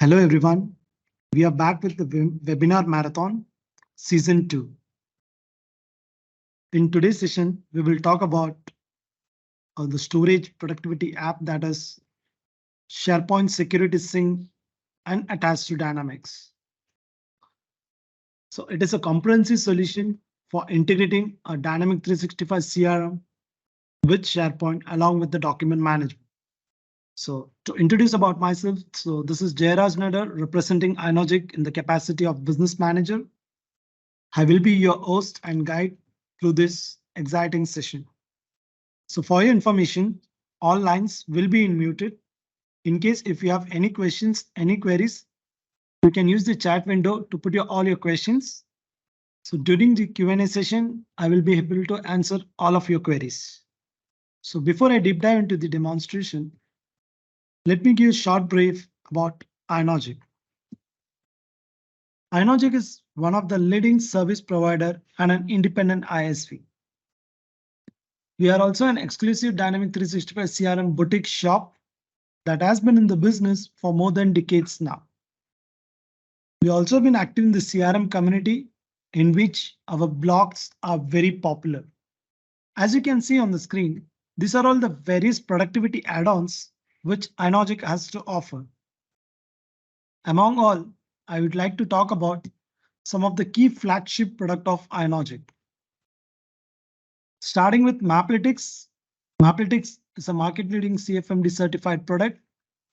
Hello everyone, we are back with the webinar marathon season 2. In today's session, we will talk about the storage productivity app that is SharePoint Security Sync and Attach2Dynamics. So it is a comprehensive solution for integrating a dynamic 365 CRM with SharePoint along with the document management. So to introduce about myself, so this is Jairaj Nadar representing Inogic in the capacity of business manager. I will be your host and guide through this exciting session. So for your information, all lines will be muted. In case if you have any questions, any queries, you can use the chat window to put all your questions. So during the Q&A session, I will be able to answer all of your queries. So before I deep dive into the demonstration, let me give a short brief about Inogic. Inogic is one of the leading service provider and an independent ISV. We are also an exclusive Dynamic 365 CRM boutique shop that has been in the business for more than decades now. We also been active in the CRM community in which our blogs are very popular. As you can see on the screen, these are all the various productivity add-ons which Inogic has to offer. Among all, I would like to talk about some of the key flagship product of Inogic. Starting with Maplytics. Maplytics is a market-leading CFMD certified product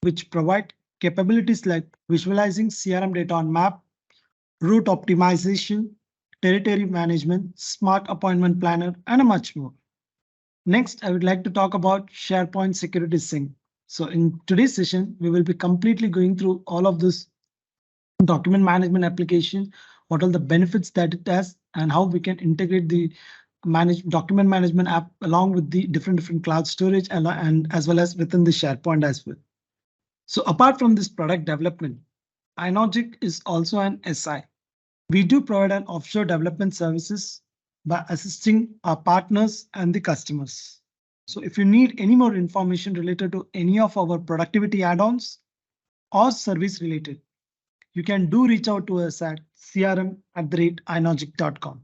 which provide capabilities like visualizing CRM data on map, route optimization, territory management, smart appointment planner, and much more. Next, I would like to talk about SharePoint Security Sync. So in today's session, we will be completely going through all of this document management application, what are the benefits that it has, and how we can integrate the document management app along with the different cloud storage and as well as within the SharePoint as well. So apart from this product development, Inogic is also an SI. We do provide an offshore development services by assisting our partners and the customers. So if you need any more information related to any of our productivity add-ons or service related, you can do reach out to us at crm@inogic.com.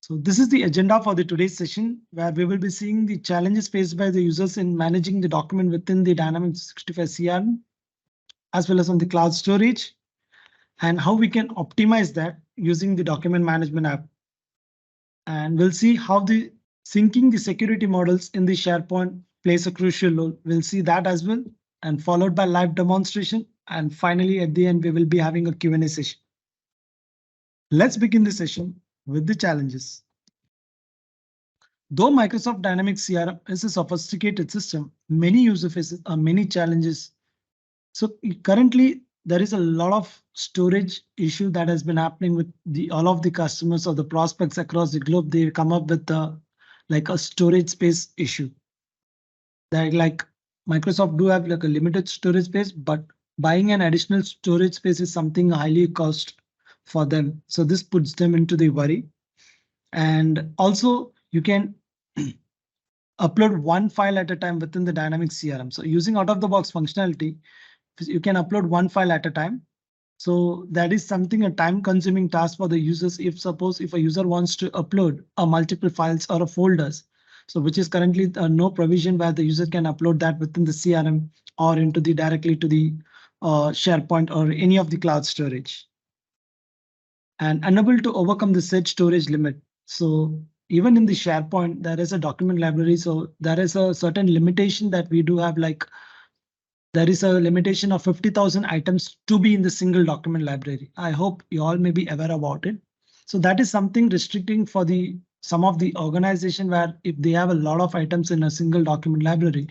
So this is the agenda for the today's session, where we will be seeing the challenges faced by the users in managing the document within the Dynamics 365 CRM, as well as on the cloud storage, and how we can optimize that using the document management app. And we'll see how the syncing the security models in the SharePoint plays a crucial role. We'll see that as well, and followed by live demonstration. And finally, at the end, we will be having a Q&A session. Let's begin the session with the challenges. Though Microsoft Dynamics CRM is a sophisticated system, many user faces many challenges. So currently, there is a lot of storage issue that has been happening with all of the customers or the prospects across the globe. They come up with like a storage space issue. That like Microsoft do have like a limited storage space, but buying an additional storage space is something highly cost for them. So this puts them into the worry. And also you can upload one file at a time within the Dynamics CRM. So using out of the box functionality, you can upload one file at a time. So that is something a time consuming task for the users. If a user wants to upload multiple files or folders, so which is currently no provision where the user can upload that within the CRM or into the directly to the SharePoint or any of the cloud storage. And unable to overcome the set storage limit. So even in the SharePoint, there is a document library. So there is a certain limitation that we do have, like there is a limitation of 50,000 items to be in the single document library. I hope you all may be aware about it. So that is something restricting for some of the organization where if they have a lot of items in a single document library,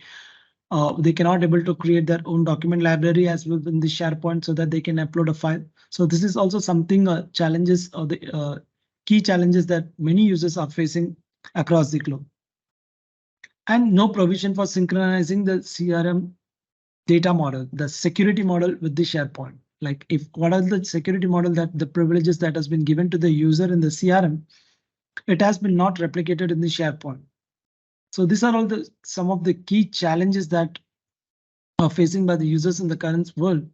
they cannot able to create their own document library as well in the SharePoint so that they can upload a file. So this is also something challenges or the key challenges that many users are facing across the globe. And no provision for synchronizing the CRM data model, the security model with the SharePoint. Like if what are the security model that the privileges that has been given to the user in the CRM, it has been not replicated in the SharePoint. So these are all some of the key challenges that are facing by the users in the current world.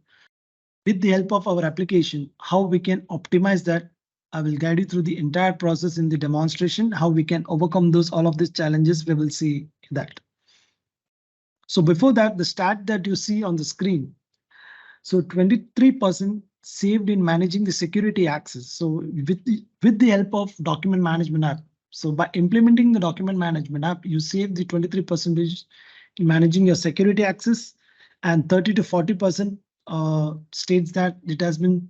with the help of our application, how we can optimize that. I will guide you through the entire process in the demonstration, how we can overcome all of these challenges. We will see that. So before that, the stat that you see on the screen. So 23% saved in managing the security access. So with the help of document management app. So by implementing the document management app, you save the 23% in managing your security access, and 30 to 40% states that it has been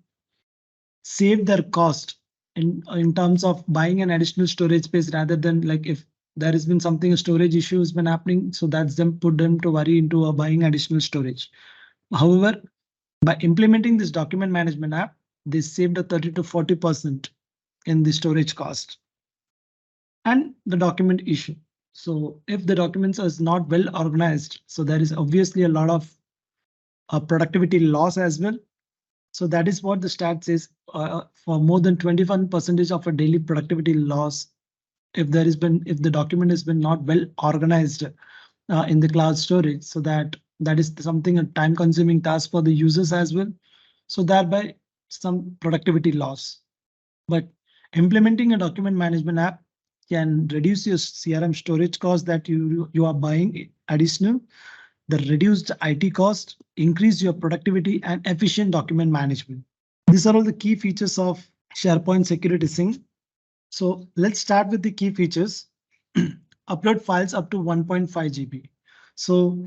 saved their cost in terms of buying an additional storage space, rather than like if there has been something, a storage issue has been happening. So that's put them to worry into buying additional storage. However, by implementing this document management app, they saved a 30 to 40% in the storage cost and the document issue. So if the documents is not well organized, so there is obviously a lot of productivity loss as well. So that is what the stat says, for more than 21% of a daily productivity loss if the document has been not well organized in the cloud storage. So that is something, a time consuming task for the users as well. So thereby some productivity loss. But implementing a document management app can reduce your CRM storage cost that you are buying additional, the reduced IT cost, increase your productivity and efficient document management. These are all the key features of SharePoint Security Sync. So let's start with the key features. Upload files up to 1.5 GB. So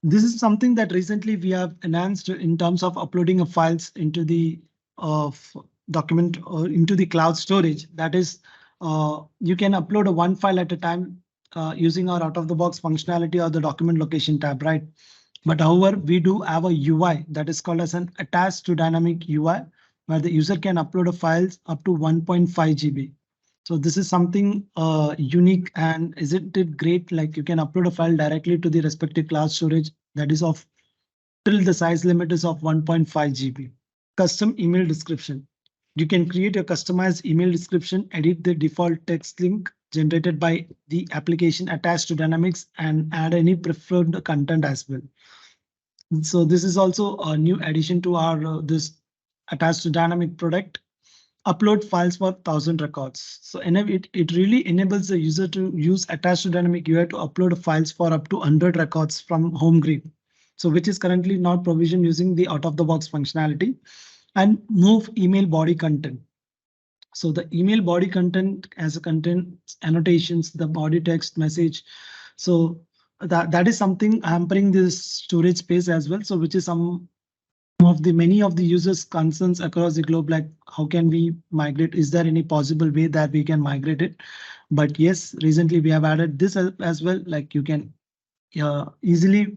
this is something that recently we have enhanced in terms of uploading of files into the document or into the cloud storage. That is, you can upload one file at a time using our out-of-the-box functionality or the document location tab, right? But however, we do have a UI that is called as an Attach2Dynamics UI, where the user can upload files up to 1.5 GB. So this is something unique, and isn't it great? Like you can upload a file directly to the respective cloud storage that is of till the size limit is of 1.5 GB. Custom email description. You can create a customized email description, edit the default text link generated by the application Attach2Dynamics, and add any preferred content as well. So this is also a new addition to our this Attach2Dynamics product. Upload files for 1,000 records. So it really enables the user to use Attach2Dynamics UI to upload files for up to 100 records from home grid. So which is currently not provisioned using the out-of-the-box functionality. And move email body content. So the email body content as a content annotations, the body text message. So that is something hampering this storage space as well. So which is many of the users' concerns across the globe, like how can we migrate? Is there any possible way that we can migrate it? But yes, recently we have added this as well. Like you can easily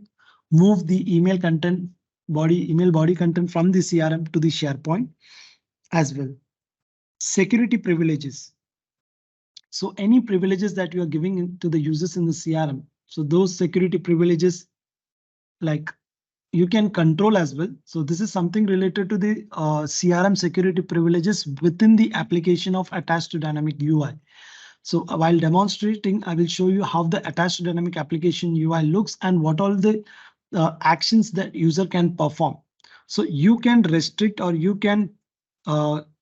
move the email body content from the CRM to the SharePoint as well. Security privileges. So any privileges that you are giving to the users in the CRM, so those security privileges, like you can control as well. So this is something related to the CRM security privileges within the application of Attach2Dynamics UI. So while demonstrating, I will show you how the Attach2Dynamics application UI looks and what all the actions that user can perform. So you can restrict or you can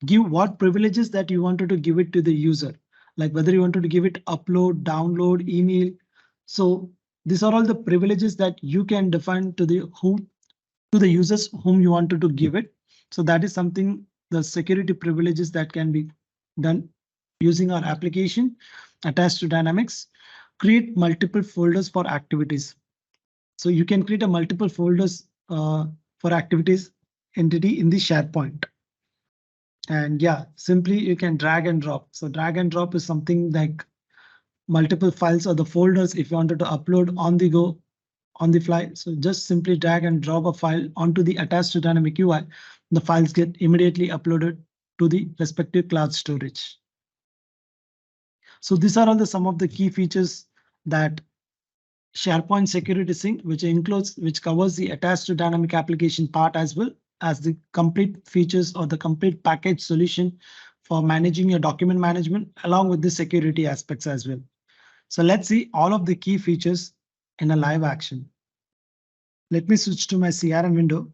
give what privileges that you wanted to give it to the user, like whether you wanted to give it upload, download, email. So these are all the privileges that you can define to the users whom you wanted to give it. So that is something, the security privileges that can be done using our application Attach2Dynamics. Create multiple folders for activities. So you can create a multiple folders for activities entity in the SharePoint. And yeah, simply you can drag and drop. So drag and drop is something like multiple files or the folders if you wanted to upload on the go, on the fly. So just simply drag and drop a file onto the Attach2Dynamics UI. The files get immediately uploaded to the respective cloud storage. So these are all some of the key features that SharePoint Security Sync, which covers the Attach2Dynamics application part as well as the complete features or the complete package solution for managing your document management along with the security aspects as well. So let's see all of the key features in a live action. Let me switch to my CRM window.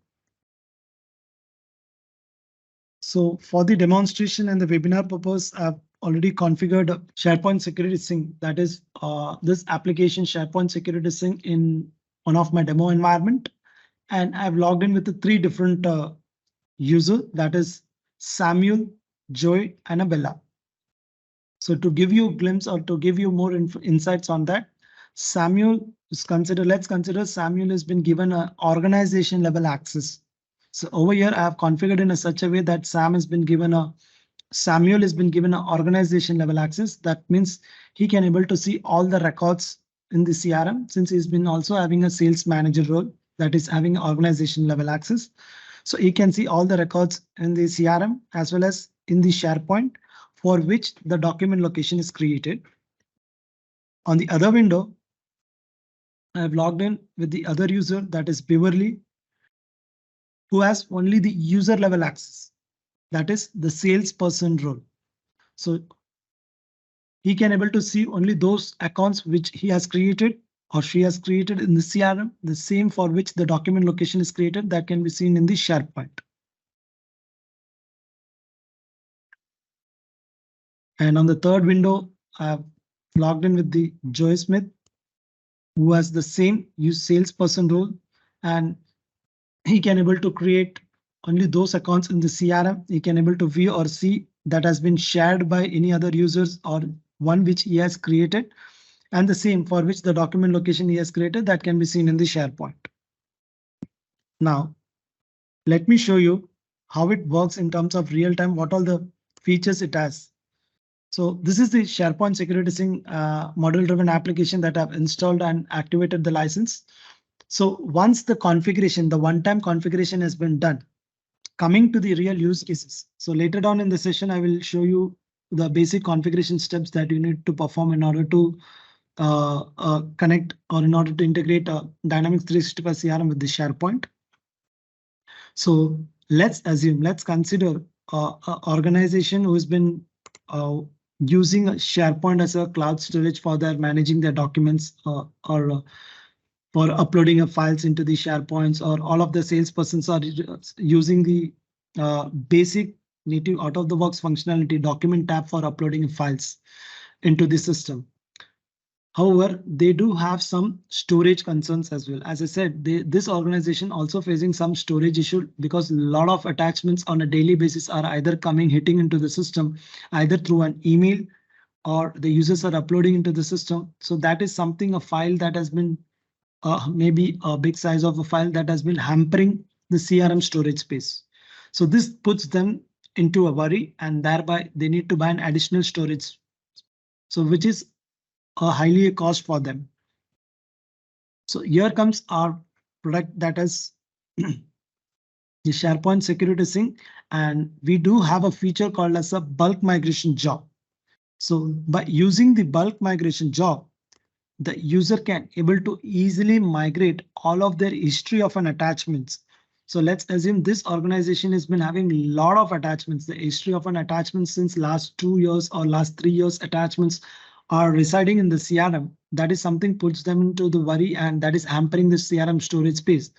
So for the demonstration and the webinar purpose, I've already configured SharePoint Security Sync. That is this application SharePoint Security Sync in one of my demo environment. And I've logged in with the three different users, that is Samuel, Joy, and Bella. So to give you a glimpse or to give you more insights on that, Samuel is considered, let's consider Samuel has been given an organization level access. So over here, I have configured in such a way that Samuel has been given an organization level access. That means he can able to see all the records in the CRM, since he's been also having a sales manager role, that is having organization level access. So he can see all the records in the CRM as well as in the SharePoint for which the document location is created. On the other window, I have logged in with the other user, that is Beverly, who has only the user level access, that is the salesperson role. So he can able to see only those accounts which he has created or she has created in the CRM, the same for which the document location is created, that can be seen in the SharePoint. And on the third window, I've logged in with the Joy Smith, who has the same use salesperson role, and he can able to create only those accounts in the CRM. He can able to view or see that has been shared by any other users or one which he has created, and the same for which the document location he has created, that can be seen in the SharePoint. Now, let me show you how it works in terms of real time, what all the features it has. So this is the SharePoint Security Sync model-driven application that I've installed and activated the license. So once the configuration, the one-time configuration has been done, coming to the real use cases. So later on in the session, I will show you the basic configuration steps that you need to perform in order to connect or in order to integrate Dynamics 365 CRM with the SharePoint. So let's consider an organization who has been using SharePoint as a cloud storage for their managing their documents or for uploading of files into the SharePoints, or all of the salespersons are using the basic native out of the box functionality document tab for uploading files into the system. However, they do have some storage concerns as well. As I said, this organization also facing some storage issue because a lot of attachments on a daily basis are either hitting into the system, either through an email or the users are uploading into the system. So that is something, a file that has been maybe a big size of a file that has been hampering the CRM storage space. So this puts them into a worry, and thereby they need to buy an additional storage. So which is a highly cost for them. So here comes our product, that is the SharePoint Security Sync, and we do have a feature called as a bulk migration job. So by using the bulk migration job, the user can able to easily migrate all of their history of an attachments. So let's assume this organization has been having a lot of attachments. The history of an attachment since last 2 years or last 3 years attachments are residing in the CRM. That is something puts them into the worry, and that is hampering the CRM storage space.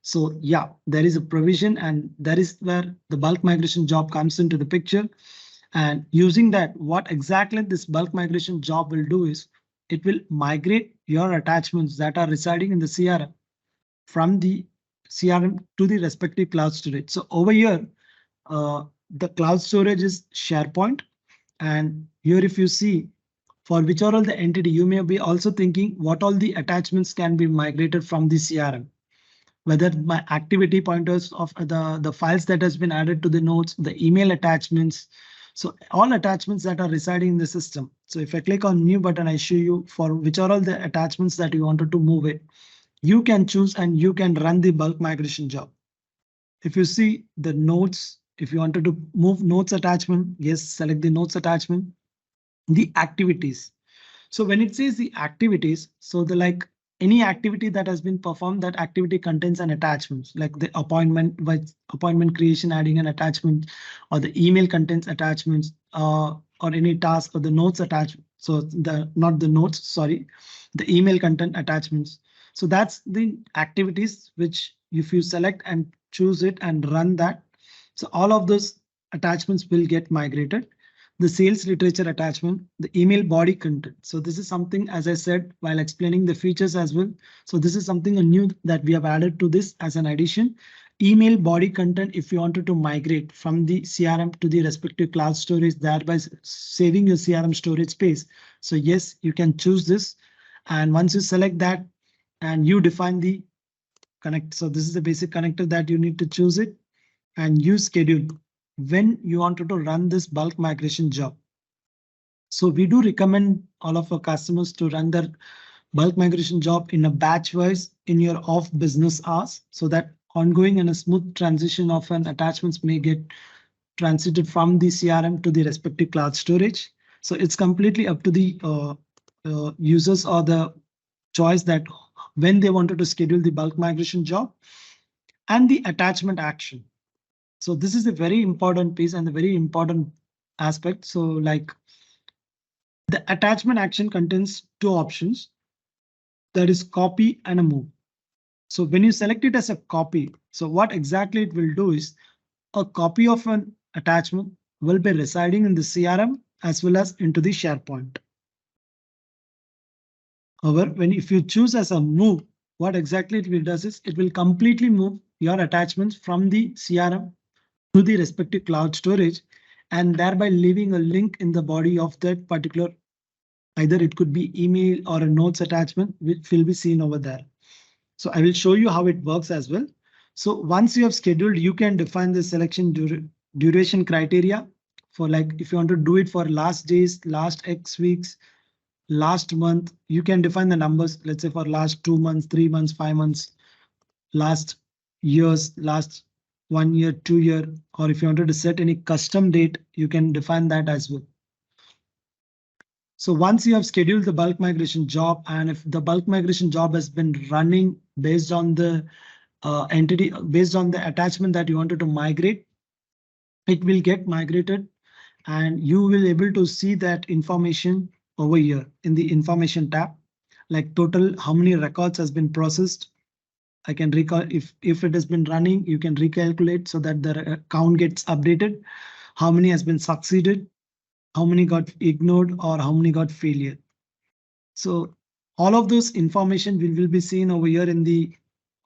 So yeah, there is a provision, and that is where the bulk migration job comes into the picture. And using that, what exactly this bulk migration job will do is it will migrate your attachments that are residing in the CRM from the CRM to the respective cloud storage. So over here, the cloud storage is SharePoint. And here, if you see, for which are all the entity, you may be also thinking what all the attachments can be migrated from the CRM, whether my activity pointers of the files that has been added to the notes, the email attachments. So all attachments that are residing in the system. So if I click on new button, I show you for which are all the attachments that you wanted to move it. You can choose and you can run the bulk migration job. If you see the notes, if you wanted to move notes attachment, yes, select the notes attachment. The activities. So when it says the activities, so the like any activity that has been performed, that activity contains an attachment, like the appointment creation, adding an attachment, or the email contains attachments, or any task, or the notes attachment. So not the notes, sorry, the email content attachments. So that's the activities which if you select and choose it and run that. So all of those attachments will get migrated. The sales literature attachment, the email body content. So this is something, as I said, while explaining the features as well. So this is something new that we have added to this as an addition. Email body content, if you wanted to migrate from the CRM to the respective cloud storage, thereby saving your CRM storage space. So yes, you can choose this. And once you select that and you define the connect. So this is the basic connector that you need to choose it and you schedule when you wanted to run this bulk migration job. So we do recommend all of our customers to run their bulk migration job in a batch wise in your off business hours, so that ongoing and a smooth transition of an attachments may get transited from the CRM to the respective cloud storage. So it's completely up to the users or the choice that when they wanted to schedule the bulk migration job and the attachment action. So this is a very important piece and a very important aspect. So like the attachment action contains two options. That is copy and a move. So when you select it as a copy, so what exactly it will do is a copy of an attachment will be residing in the CRM as well as into the SharePoint. However, if you choose as a move, what exactly it will do is it will completely move your attachments from the CRM to the respective cloud storage, and thereby leaving a link in the body of that particular, either it could be email or a notes attachment, which will be seen over there. So I will show you how it works as well. So once you have scheduled, you can define the selection duration criteria for, like, if you want to do it for last days, last X weeks, last month, you can define the numbers. Let's say for last 2 months, 3 months, 5 months, last years, last 1 year, 2 year, or if you wanted to set any custom date, you can define that as well. So once you have scheduled the bulk migration job, and if the bulk migration job has been running based on the entity, based on the attachment that you wanted to migrate, it will get migrated and you will able to see that information over here in the information tab, like total, how many records has been processed. I can recall if it has been running, you can recalculate so that the count gets updated. How many has been succeeded, how many got ignored, or how many got failure. So all of those information will be seen over here in the.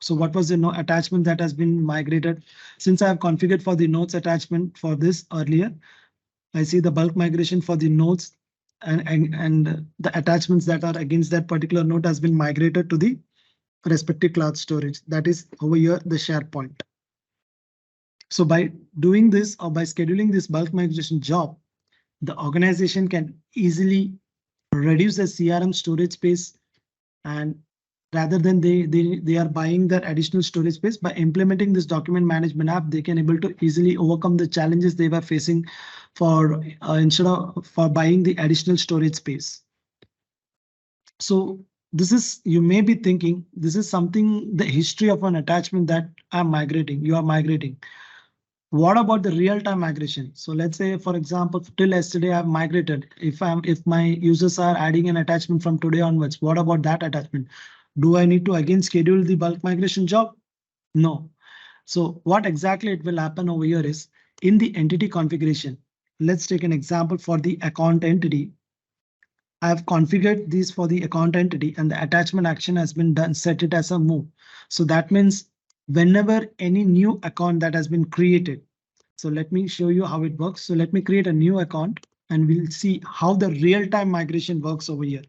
So what was the attachment that has been migrated? Since I have configured for the notes attachment for this earlier, I see the bulk migration for the notes and the attachments that are against that particular note has been migrated to the respective cloud storage. That is over here, the SharePoint. So by doing this or by scheduling this bulk migration job, the organization can easily reduce the CRM storage space, and rather than they are buying that additional storage space, by implementing this document management app, they can able to easily overcome the challenges they were facing for instead of for buying the additional storage space. So this is, you may be thinking, this is something, the history of an attachment that I'm migrating, you are migrating. What about the real-time migration? So let's say, for example, till yesterday I've migrated. If my users are adding an attachment from today onwards, what about that attachment? Do I need to again schedule the bulk migration job? No. So what exactly it will happen over here is in the entity configuration. Let's take an example for the account entity. I have configured these for the account entity and the attachment action has been done, set it as a move. So that means whenever any new account that has been created. So let me show you how it works. So let me create a new account and we'll see how the real-time migration works over here.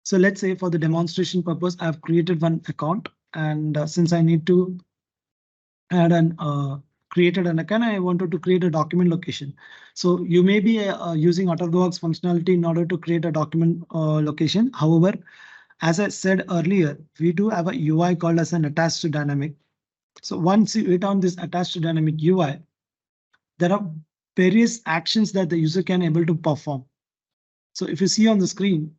So let's say for the demonstration purpose, I've created one account, and since I need to add an created an account, I wanted to create a document location. So you may be using Dropbox functionality in order to create a document location. However, as I said earlier, we do have a UI called as an Attach2Dynamic. So once you hit on this Attach2Dynamic UI, there are various actions that the user can able to perform. So if you see on the screen,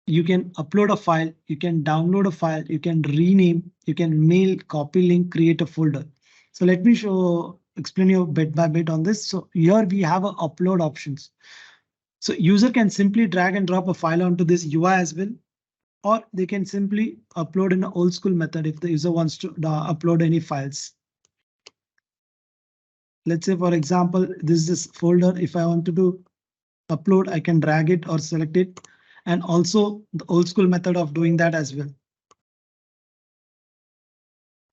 you can upload a file, you can download a file, you can rename, you can mail, copy link, create a folder. So let me explain you bit by bit on this. So here we have a upload options. So user can simply drag and drop a file onto this UI as well. or they can simply upload in an old school method if the user wants to upload any files. Let's say, for example, this is folder. If I want to upload, I can drag it or select it, and also the old school method of doing that as well.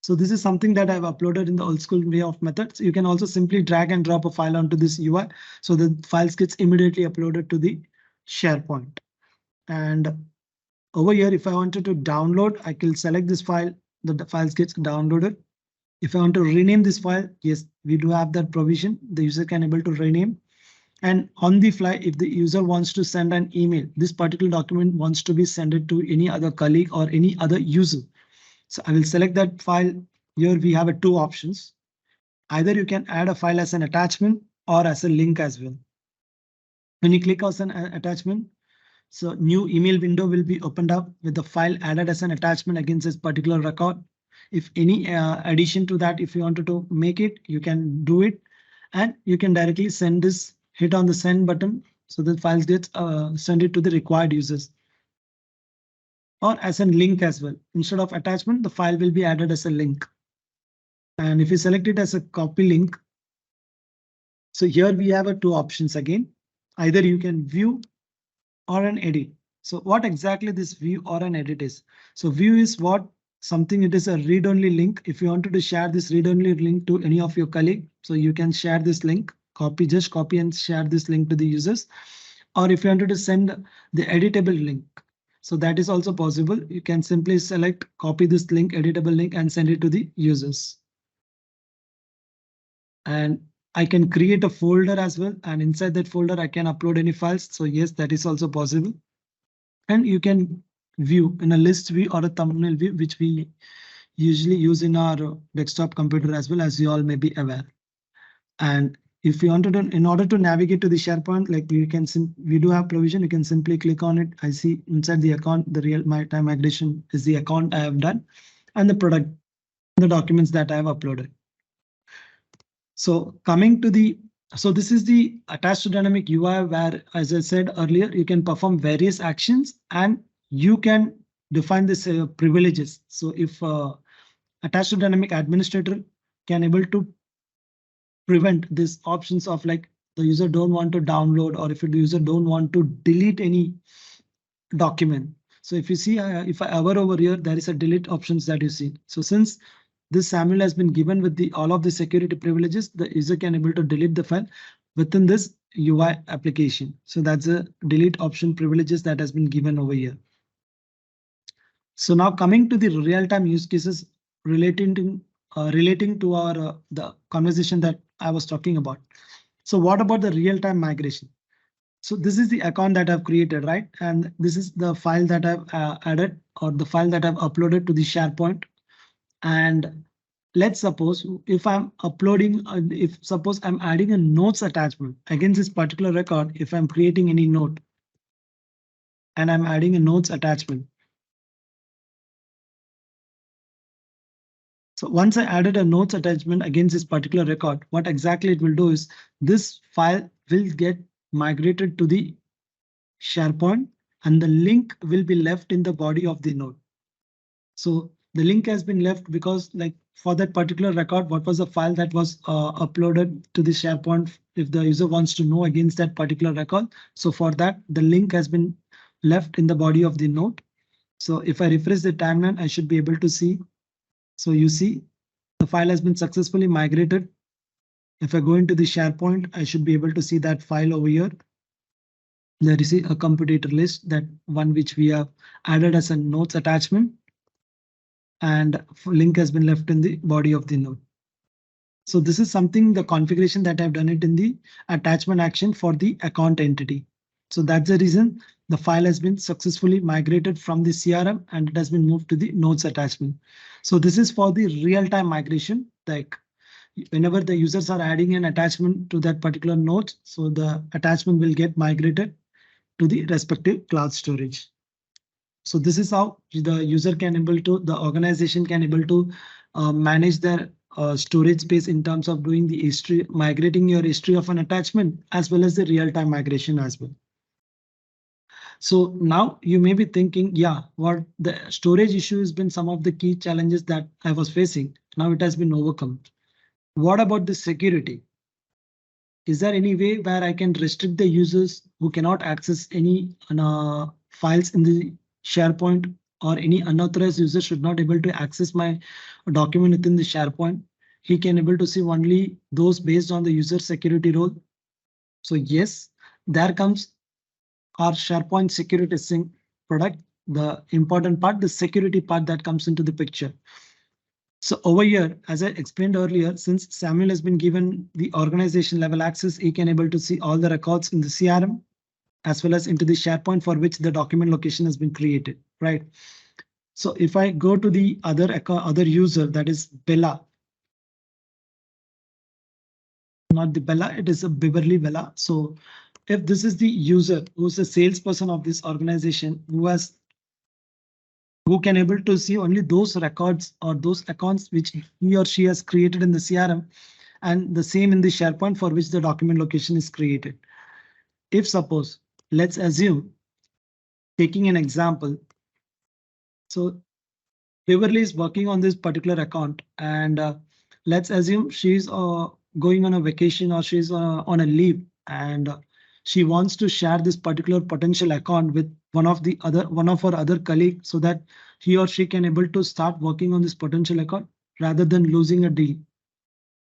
So this is something that I've uploaded in the old school way of methods. You can also simply drag and drop a file onto this UI. So the files gets immediately uploaded to the SharePoint. And over here, if I wanted to download, I can select this file. The files gets downloaded. If I want to rename this file, yes, we do have that provision. The user can able to rename. And on the fly, if the user wants to send an email, this particular document wants to be sent to any other colleague or any other user. So I will select that file. Here we have two options. Either you can add a file as an attachment or as a link as well. When you click as an attachment, so new email window will be opened up with the file added as an attachment against this particular record. If any addition to that, if you wanted to make it, you can do it, and you can directly send this, hit on the send button, so the files gets send it to the required users. Or as a link as well. Instead of attachment, the file will be added as a link. And if you select it as a copy link, so here we have two options again. Either you can view or an edit. So what exactly this view or an edit is? So view is what something, it is a read-only link. If you wanted to share this read-only link to any of your colleague, so you can share this link, just copy and share this link to the users. Or if you wanted to send the editable link, so that is also possible. You can simply select, copy this link, editable link, and send it to the users. And I can create a folder as well. And inside that folder, I can upload any files. So yes, that is also possible. And you can view in a list view or a thumbnail view, which we usually use in our desktop computer as well, as you all may be aware. And if you want to, in order to navigate to the SharePoint, like we do have provision, you can simply click on it. I see inside the account, the real-time migration is the account I have done, and the product, the documents that I have uploaded. So coming to the, so this is the Attach2Dynamics UI, where, as I said earlier, you can perform various actions and you can define this privileges. So if Attach2Dynamics administrator can able to prevent these options of like the user don't want to download, or if the user don't want to delete any document. So if you see, if I hover over here, there is a delete options that you see. So since this Samuel has been given with the all of the security privileges, the user can able to delete the file within this UI application. So that's a delete option privileges that has been given over here. So now coming to the real-time use cases relating to our the conversation that I was talking about. So what about the real-time migration? So this is the account that I've created, right? And this is the file that I've added, or the file that I've uploaded to the SharePoint. And let's suppose if I'm uploading, if suppose I'm adding a notes attachment against this particular record, if I'm creating any note and I'm adding a notes attachment. So once I added a notes attachment against this particular record, what exactly it will do is this file will get migrated to the SharePoint and the link will be left in the body of the note. So the link has been left because like for that particular record, what was the file that was uploaded to the SharePoint if the user wants to know against that particular record. So for that, the link has been left in the body of the note. So if I refresh the timeline, I should be able to see. So you see the file has been successfully migrated. If I go into the SharePoint, I should be able to see that file over here. There is a computator list, that one which we have added as a notes attachment, and link has been left in the body of the node. So this is something, the configuration that I've done it in the attachment action for the account entity. So that's the reason the file has been successfully migrated from the CRM and it has been moved to the nodes attachment. So this is for the real-time migration, like whenever the users are adding an attachment to that particular node, so the attachment will get migrated to the respective cloud storage. So this is how the user can able to, the organization can able to manage their storage space in terms of doing the history, migrating your history of an attachment, as well as the real-time migration as well. So now you may be thinking, yeah, what the storage issue has been some of the key challenges that I was facing. Now it has been overcome. What about the security? Is there any way where I can restrict the users who cannot access any files in the SharePoint, or any unauthorized user should not able to access my document within the SharePoint? He can able to see only those based on the user security role. So yes, there comes our SharePoint Security Sync product, the important part, the security part that comes into the picture. So over here, as I explained earlier, since Samuel has been given the organization level access, he can able to see all the records in the CRM as well as into the SharePoint for which the document location has been created, right? So if I go to the other user, that is Bella, not the Bella, it is a Beverly Bella. So if this is the user who's a salesperson of this organization who can able to see only those records or those accounts which he or she has created in the CRM, and the same in the SharePoint for which the document location is created. If suppose, let's assume, taking an example, so Beverly is working on this particular account, and let's assume she's going on a vacation or she's on a leave, and she wants to share this particular potential account with one of her other colleagues so that he or she can able to start working on this potential account rather than losing a deal.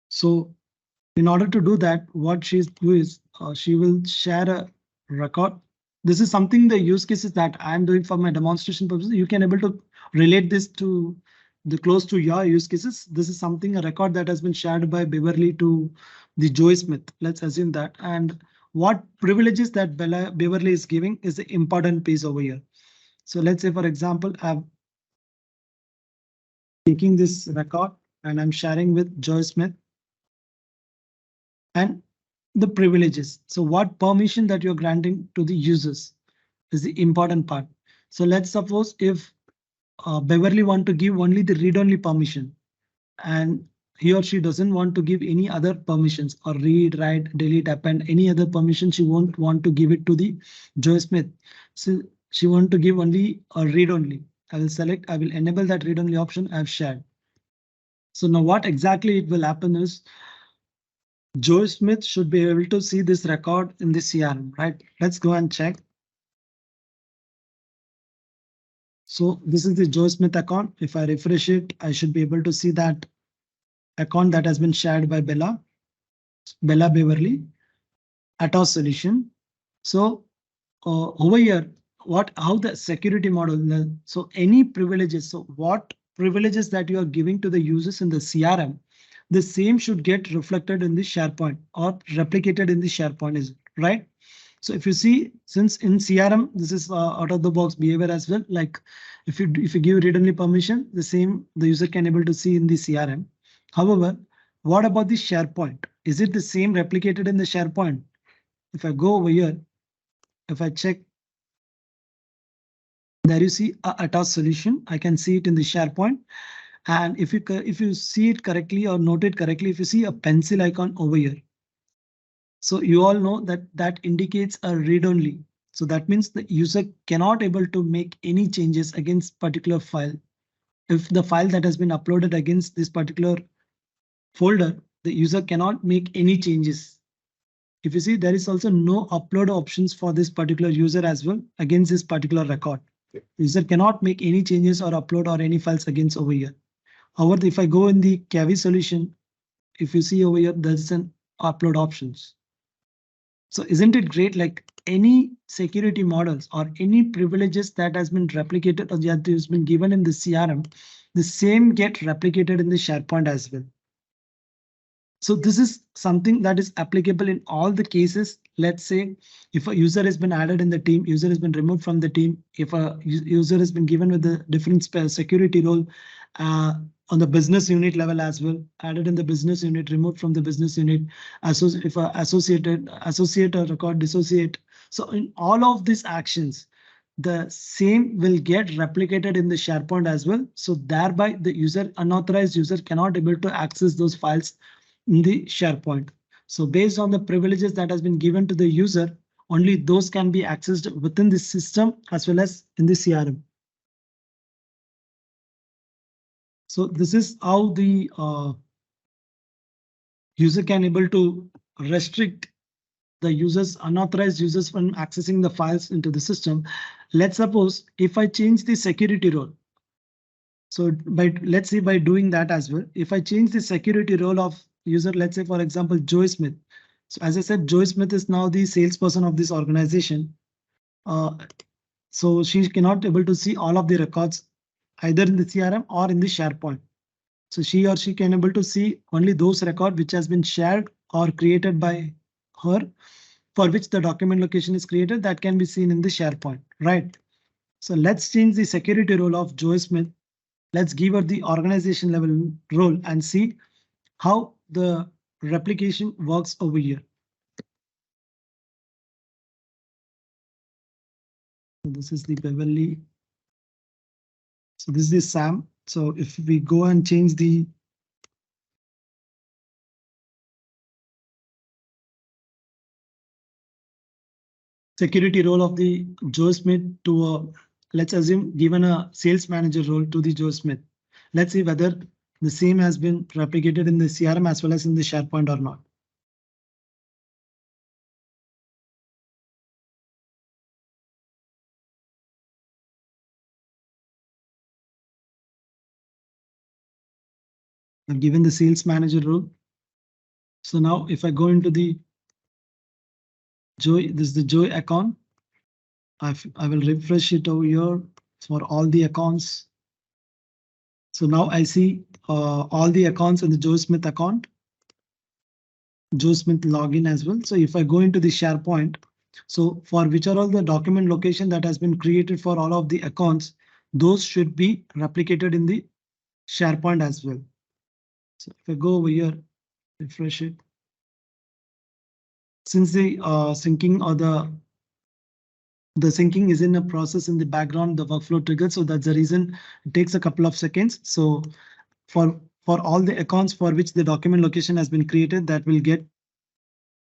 So in order to do that, what she's do is she will share a record. This is something the use cases that I'm doing for my demonstration purposes. You can able to relate this to the close to your use cases. This is something, a record that has been shared by Beverly to the Joy Smith. Let's assume that. And what privileges that Beverly is giving is the important piece over here. So let's say, for example, I'm taking this record and I'm sharing with Joy Smith. And the privileges. So what permission that you're granting to the users is the important part. So let's suppose if Beverly want to give only the read-only permission, and he or she doesn't want to give any other permissions, or read, write, delete, append, any other permission, she won't want to give it to the Joy Smith. So she want to give only a read-only. I will enable that read-only option I've shared. So now what exactly it will happen is, Joe Smith should be able to see this record in the CRM, right? Let's go and check. So this is the Joe Smith account. If I refresh it, I should be able to see that account that has been shared by Bella Beverly, Atos solution. So over here, how the security model, so any privileges, so what privileges that you are giving to the users in the CRM, the same should get reflected in the SharePoint or replicated in the SharePoint, right? So if you see, since in CRM, this is out of the box behavior as well. Like if you give read-only permission, the same the user can able to see in the CRM. However, what about the SharePoint? Is it the same replicated in the SharePoint? If I go over here, if I check, there you see a task solution. I can see it in the SharePoint. And if you see it correctly or note it correctly, if you see a pencil icon over here, so you all know that that indicates a read-only. So that means the user cannot able to make any changes against particular file. If the file that has been uploaded against this particular folder, the user cannot make any changes. If you see, there is also no upload options for this particular user as well against this particular record. The user cannot make any changes or upload or any files against over here. However, if I go in the Kavi solution, if you see over here, there's an upload options. So isn't it great? Like any security models or any privileges that has been replicated or that has been given in the CRM, the same get replicated in the SharePoint as well. So this is something that is applicable in all the cases. Let's say if a user has been added in the team, user has been removed from the team. If a user has been given with a different security role on the business unit level as well, added in the business unit, removed from the business unit, if associate or record dissociate. So in all of these actions, the same will get replicated in the SharePoint as well. So thereby the unauthorized user cannot able to access those files in the SharePoint. So based on the privileges that has been given to the user, only those can be accessed within the system as well as in the CRM. So this is how the user can able to restrict the unauthorized users from accessing the files into the system. Let's suppose if I change the security role. So let's say by doing that as well, if I change the security role of user, let's say for example, Joy Smith. So as I said, Joy Smith is now the salesperson of this organization. So she cannot able to see all of the records either in the CRM or in the SharePoint. So she or she can able to see only those records which has been shared or created by her, for which the document location is created, that can be seen in the SharePoint, right? So let's change the security role of Joy Smith. Let's give her the organization level role and see how the replication works over here. This is the Beverly. So this is Sam. So if we go and change the security role of the Joe Smith to a, let's assume given a sales manager role to the Joe Smith. Let's see whether the same has been replicated in the CRM as well as in the SharePoint or not. I've given the sales manager role. So now if I go into the Joy, this is the Joy account. I will refresh it over here for all the accounts. So now I see all the accounts in the Joe Smith account, Joe Smith login as well. So if I go into the SharePoint, so for which are all the document location that has been created for all of the accounts, those should be replicated in the SharePoint as well. So if I go over here, refresh it. Since the syncing or the syncing is in a process in the background, the workflow triggers. So that's the reason it takes a couple of seconds. So for all the accounts for which the document location has been created, that will get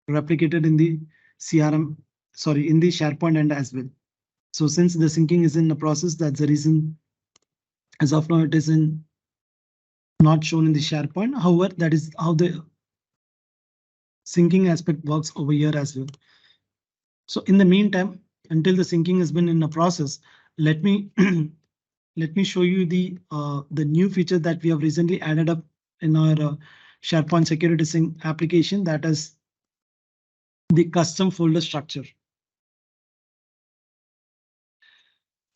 replicated in the CRM, sorry, in the SharePoint end as well. So since the syncing is in the process, that's the reason as of now it is not shown in the SharePoint. However, that is how the syncing aspect works over here as well. So in the meantime, until the syncing has been in a process, let me let me show you the new feature that we have recently added up in our SharePoint Security Sync application, that is the custom folder structure.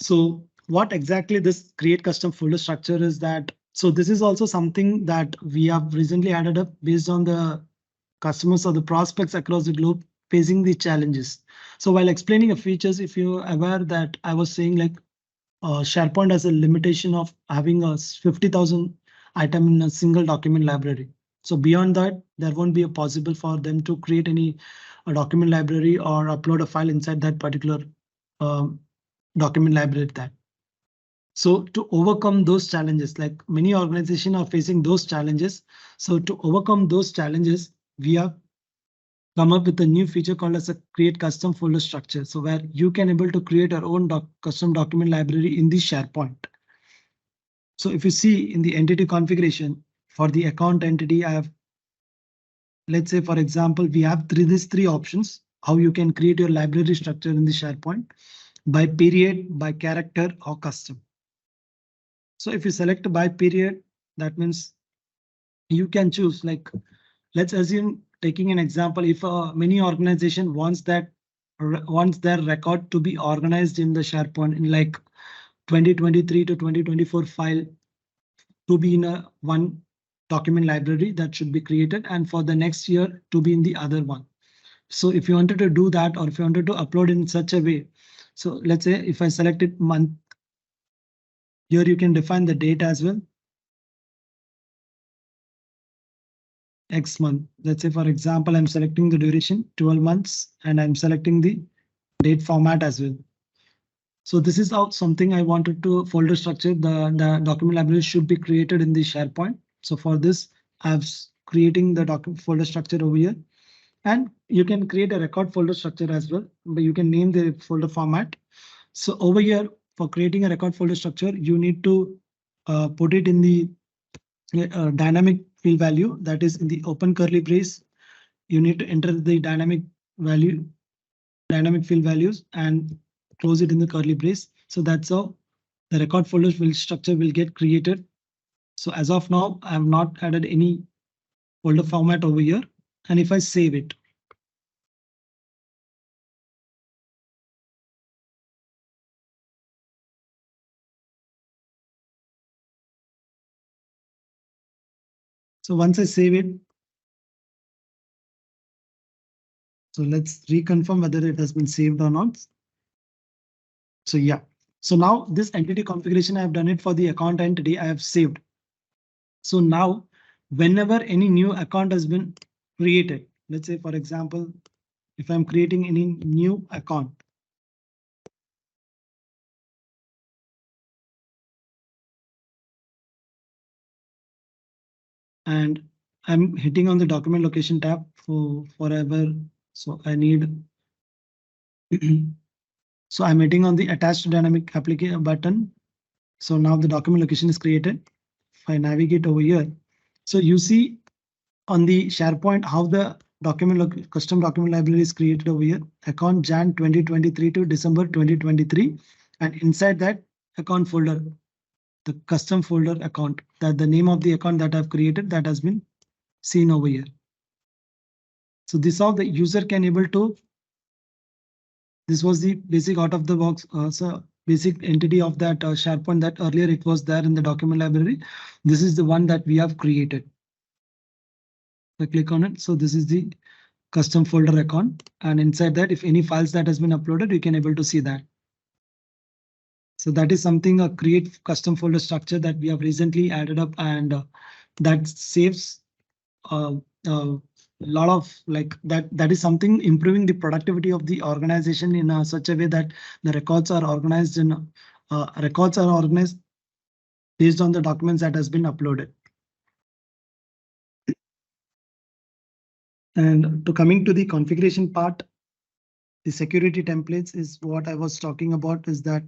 So what exactly this create custom folder structure is that, so this is also something that we have recently added up based on the customers or the prospects across the globe facing the challenges. So while explaining the features, if you're aware that I was saying like SharePoint has a limitation of having a 50,000 item in a single document library. So beyond that, there won't be a possible for them to create any document library or upload a file inside that particular document library that. So to overcome those challenges, like many organizations are facing those challenges. So to overcome those challenges, we have come up with a new feature called as a create custom folder structure. So where you can able to create your own custom document library in the SharePoint. So if you see in the entity configuration for the account entity, I have, let's say, for example, we have these three options, how you can create your library structure in the SharePoint by period, by character, or custom. So if you select by period, that means you can choose, like, let's assume, taking an example, if many organization wants their record to be organized in the SharePoint in like 2023 to 2024 file to be in a one document library that should be created, and for the next year to be in the other one. So if you wanted to do that, or if you wanted to upload in such a way, so let's say if I selected month, here you can define the date as well. X month. Let's say, for example, I'm selecting the duration 12 months and I'm selecting the date format as well. So this is how something I wanted to folder structure. The document library should be created in the SharePoint. So for this, I'm creating the document folder structure over here. And you can create a record folder structure as well, but you can name the folder format. So over here, for creating a record folder structure, you need to put it in the dynamic field value, that is in the open curly brace. You need to enter the dynamic field values and close it in the curly brace. So that's how the record folder structure will get created. So as of now, I have not added any folder format over here. And if I save it, so once I save it, so let's reconfirm whether it has been saved or not. So yeah, so now this entity configuration, I have done it for the account entity I have saved. So now whenever any new account has been created, let's say, for example, if I'm creating any new account, and I'm hitting on the document location tab for forever. So I need so I'm hitting on the Attach2Dynamics application button. So now the document location is created. If I navigate over here, so you see on the SharePoint how the custom document library is created over here. Account Jan 2023 to December 2023, and inside that account folder, the custom folder account, that the name of the account that I've created, that has been seen over here. So this is how the user can able to. This was the basic out of the box, so basic entity of that SharePoint that earlier it was there in the document library. This is the one that we have created. I click on it. So this is the custom folder account, and inside that, if any files that has been uploaded, you can able to see that. So that is something, a create custom folder structure that we have recently added up, and that saves a lot of like that. That is something improving the productivity of the organization in such a way that the records are organized based on the documents that has been uploaded. And to coming to the configuration part, the security templates is what I was talking about, is that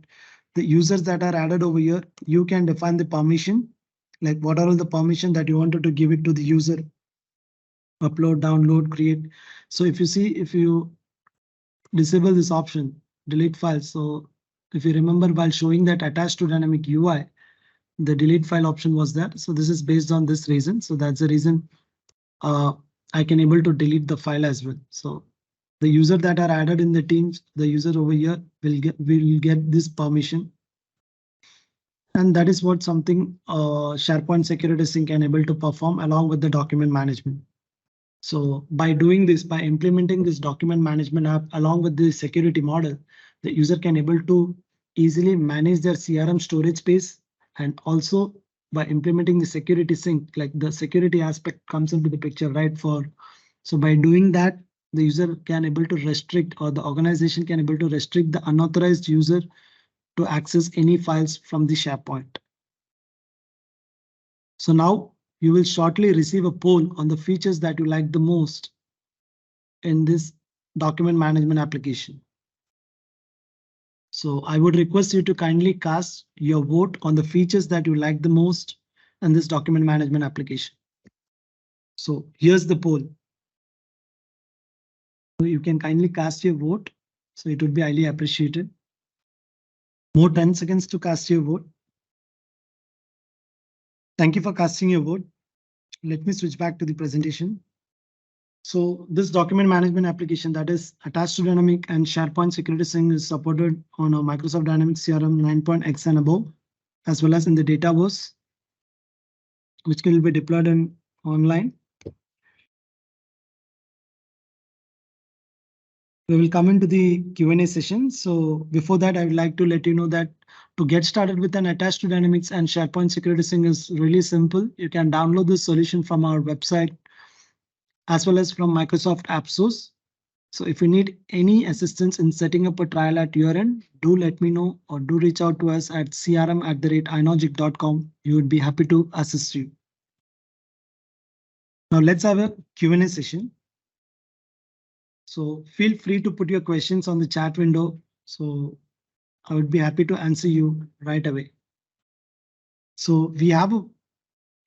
the users that are added over here, you can define the permission, like what are all the permission that you wanted to give it to the user. Upload, download, create. So if you see, if you disable this option, delete files. So if you remember, while showing that Attach2Dynamics UI, the delete file option was there. So this is based on this reason. So that's the reason I can able to delete the file as well. So the user that are added in the teams, the user over here will get this permission. And that is what something SharePoint Security Sync can able to perform along with the document management. So by doing this, by implementing this document management app along with the security model, the user can able to easily manage their CRM storage space, and also by implementing the security sync, like the security aspect comes into the picture, right? So by doing that, the user can able to restrict, or the organization can able to restrict the unauthorized user to access any files from the SharePoint. So now you will shortly receive a poll on the features that you like the most in this document management application. So I would request you to kindly cast your vote on the features that you like the most in this document management application. So here's the poll. So you can kindly cast your vote. So it would be highly appreciated. More 10 seconds to cast your vote. Thank you for casting your vote. Let me switch back to the presentation. So this document management application, that is Attach2Dynamics and SharePoint Security Sync, is supported on a Microsoft Dynamics CRM 9.x and above, as well as in the Dataverse, which can be deployed in online. We will come into the Q&A session. So before that, I would like to let you know that to get started with an Attach2Dynamics and SharePoint Security Sync is really simple. You can download this solution from our website as well as from Microsoft App Stores. So if you need any assistance in setting up a trial at your end, do let me know, or do reach out to us at crm@inogic.com. You would be happy to assist you. Now let's have a Q&A session. So feel free to put your questions on the chat window. So I would be happy to answer you right away. So we have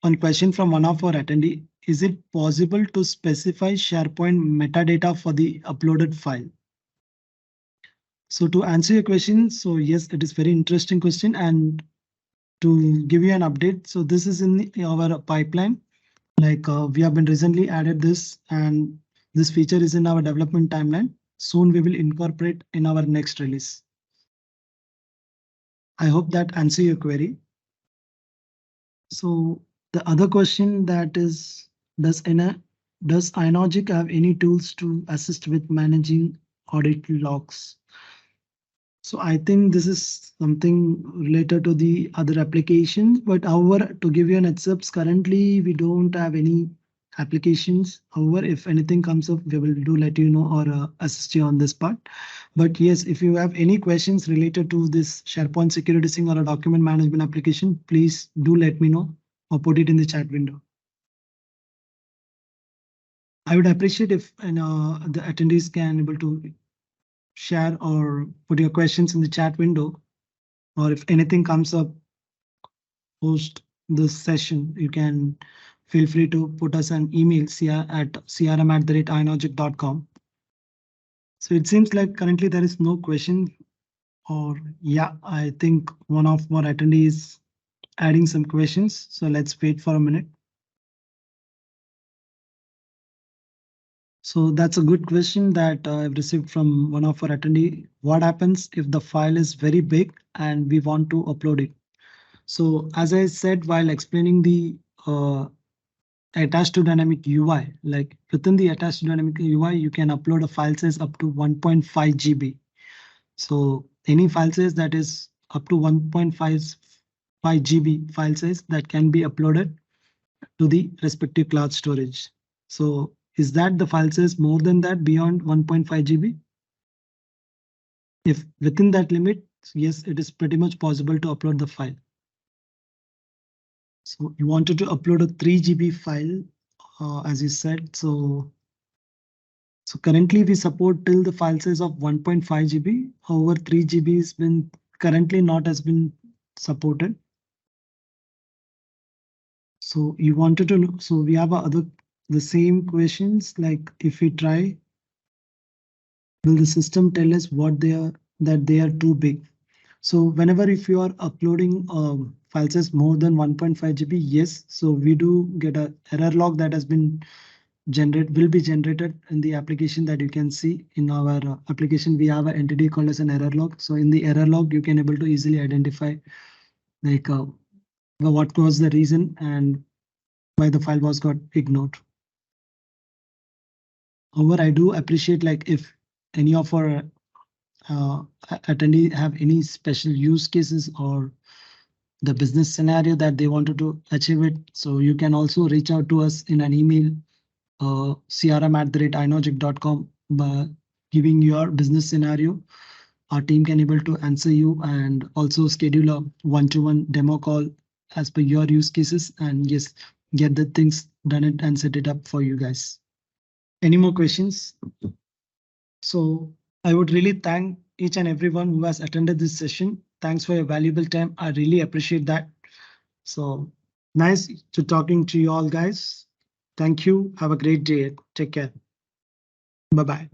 one question from one of our attendee. Is it possible to specify SharePoint metadata for the uploaded file? So to answer your question, so yes, it is very interesting question, and to give you an update, so this is in our pipeline. Like we have been recently added this, and this feature is in our development timeline. Soon we will incorporate in our next release. I hope that answer your query. So the other question that is, does Inogic have any tools to assist with managing audit logs? So I think this is something related to the other applications, but however, to give you an heads up, currently we don't have any applications. However, if anything comes up, we will do let you know or assist you on this part. But yes, if you have any questions related to this SharePoint Security Sync or a document management application, please do let me know or put it in the chat window. I would appreciate if the attendees can able to share or put your questions in the chat window, or if anything comes up post this session, you can feel free to put us an email at crm@inogic.com. So it seems like currently there is no question, or yeah, I think one of our attendees adding some questions. So let's wait for a minute. So that's a good question that I've received from one of our attendee. What happens if the file is very big and we want to upload it? So as I said while explaining the Attach2Dynamics UI, like within the Attach2Dynamics UI, you can upload a file size up to 1.5 GB. So any file size that is up to 1.5 GB file size that can be uploaded to the respective cloud storage. So is that the file size more than that, beyond 1.5 GB? If within that limit, yes, it is pretty much possible to upload the file. So you wanted to upload a 3 GB file, as you said. So currently we support till the file size of 1.5 GB. However, 3 GB has been currently not has been supported. So you wanted to know, so we have the same questions, like if we try, will the system tell us what that they are too big? So whenever if you are uploading file size more than 1.5 GB, yes, so we do get a error log that has been will be generated in the application that you can see in our application. We have an entity called as an error log. So in the error log, you can able to easily identify like what was the reason and why the file was got ignored. However, I do appreciate like if any of our attendees have any special use cases or the business scenario that they wanted to achieve it. So you can also reach out to us in an email, crm@inogic.com, by giving your business scenario. Our team can able to answer you and also schedule a one-to-one demo call as per your use cases, and yes, get the things done it and set it up for you guys. Any more questions? So I would really thank each and everyone who has attended this session. Thanks for your valuable time. I really appreciate that. So nice to talking to you all guys. Thank you. Have a great day. Take care. Bye-bye.